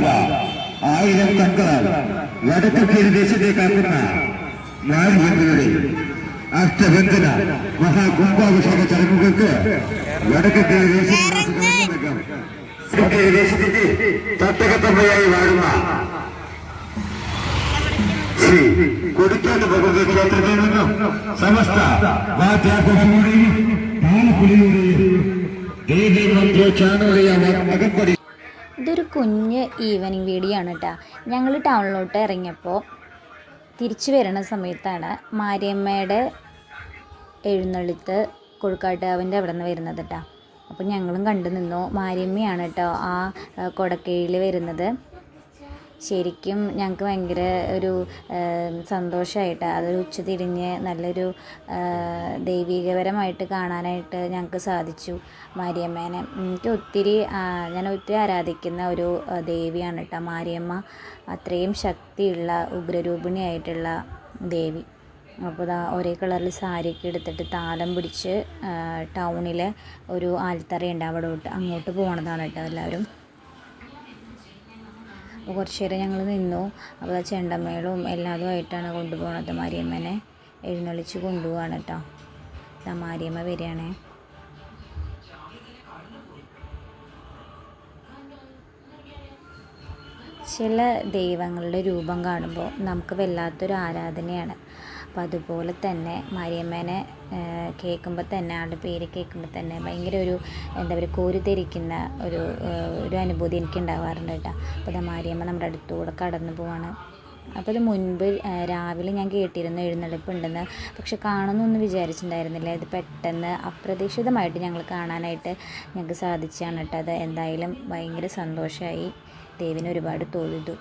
വാഴുക. 1000 കണ്ണുകളാൽ വടക്കൻ ദേശത്തേക്കാക്കുന്ന മാരിയമ്മയുടെ അഷ്ടബന്ധന മഹാകുംഭാഭിഷേക ചടങ്ങുകൾക്ക് വടക്കൻ ദേശത്തിന്റെ തട്ടകത്തമ്മയായി വാഴുന്ന ശ്രീ കൊടിക്കാട്ട് ഭഗവതി ക്ഷേത്രത്തിൽ നിന്നും സമസ്ത വാദ്യാഘോഷങ്ങളുടെയും താലപ്പുലിയുടെയും ദേവീമന്ത്രോച്ചാരണയുടെയും അകമ്പടി. ഇതൊരു കുഞ്ഞ് ഈവനിങ് വീഡിയോ ആണ് കേട്ടോ. ഞങ്ങൾ ടൗണിലോട്ട് ഇറങ്ങിയപ്പോൾ തിരിച്ചു വരുന്ന സമയത്താണ് മാരിയമ്മയുടെ എഴുന്നള്ളിത്ത് കൊഴുക്കാട്ടാവിൻ്റെ അവിടെ നിന്ന് വരുന്നത് കേട്ടോ. അപ്പോൾ ഞങ്ങളും കണ്ടു നിന്നു. മാരിയമ്മയാണ് കേട്ടോ ആ കൊടക്കീഴിൽ വരുന്നത്. ശരിക്കും ഞങ്ങൾക്ക് ഭയങ്കര ഒരു സന്തോഷമായിട്ട് അതൊരു ഉച്ചതിരിഞ്ഞ് നല്ലൊരു ദൈവികപരമായിട്ട് കാണാനായിട്ട് ഞങ്ങൾക്ക് സാധിച്ചു മാരിയമ്മേനെ. എനിക്ക് ഞാൻ ഒത്തിരി ആരാധിക്കുന്ന ഒരു ദേവിയാണ് കേട്ടോ മാരിയമ്മ. അത്രയും ശക്തിയുള്ള ഉഗ്രരൂപിണിയായിട്ടുള്ള ദേവി. അപ്പോൾ ഒരേ കളറിൽ സാരിയൊക്കെ എടുത്തിട്ട് താലം പിടിച്ച് ടൗണിലെ ഒരു ആൽത്തറയുണ്ട് അങ്ങോട്ട് പോകണതാണ് കേട്ടോ എല്ലാവരും. അപ്പോൾ കുറച്ച് നേരം ഞങ്ങൾ നിന്നു. അപ്പോൾ ചെണ്ടമേളവും എല്ലാതുമായിട്ടാണ് കൊണ്ടുപോകുന്നത്. മാരിയമ്മനെ എഴുന്നള്ളിച്ച് കൊണ്ടുപോവാണ് കേട്ടോ. മാരിയമ്മ വരികയാണേ. ചില ദൈവങ്ങളുടെ രൂപം കാണുമ്പോൾ നമുക്ക് വല്ലാത്തൊരു ആരാധനയാണ്. അപ്പോൾ അതുപോലെ തന്നെ മാരിയമ്മേനെ കേൾക്കുമ്പോൾ തന്നെ ആളുടെ പേര് കേൾക്കുമ്പോൾ തന്നെ ഭയങ്കര ഒരു എന്താ പറയുക കോരിത്തെരിക്കുന്ന ഒരു അനുഭൂതി എനിക്ക് ഉണ്ടാവാറുണ്ട് കേട്ടോ. അപ്പോൾ മാരിയമ്മ നമ്മുടെ അടുത്തുകൂടെ കടന്നു പോവാണ്. അപ്പോൾ ഇത് മുൻപ് രാവിലെ ഞാൻ കേട്ടിരുന്നു എഴുന്നള്ളിപ്പുണ്ടെന്ന്. പക്ഷെ കാണുന്നൊന്നും വിചാരിച്ചിട്ടുണ്ടായിരുന്നില്ല. ഇത് പെട്ടെന്ന് അപ്രതീക്ഷിതമായിട്ട് ഞങ്ങൾ കാണാനായിട്ട് ഞങ്ങൾക്ക് സാധിച്ചാണ് കേട്ടോ. അത് എന്തായാലും ഭയങ്കര സന്തോഷമായി. ദേവിനെ ഒരുപാട് തൊഴുതു.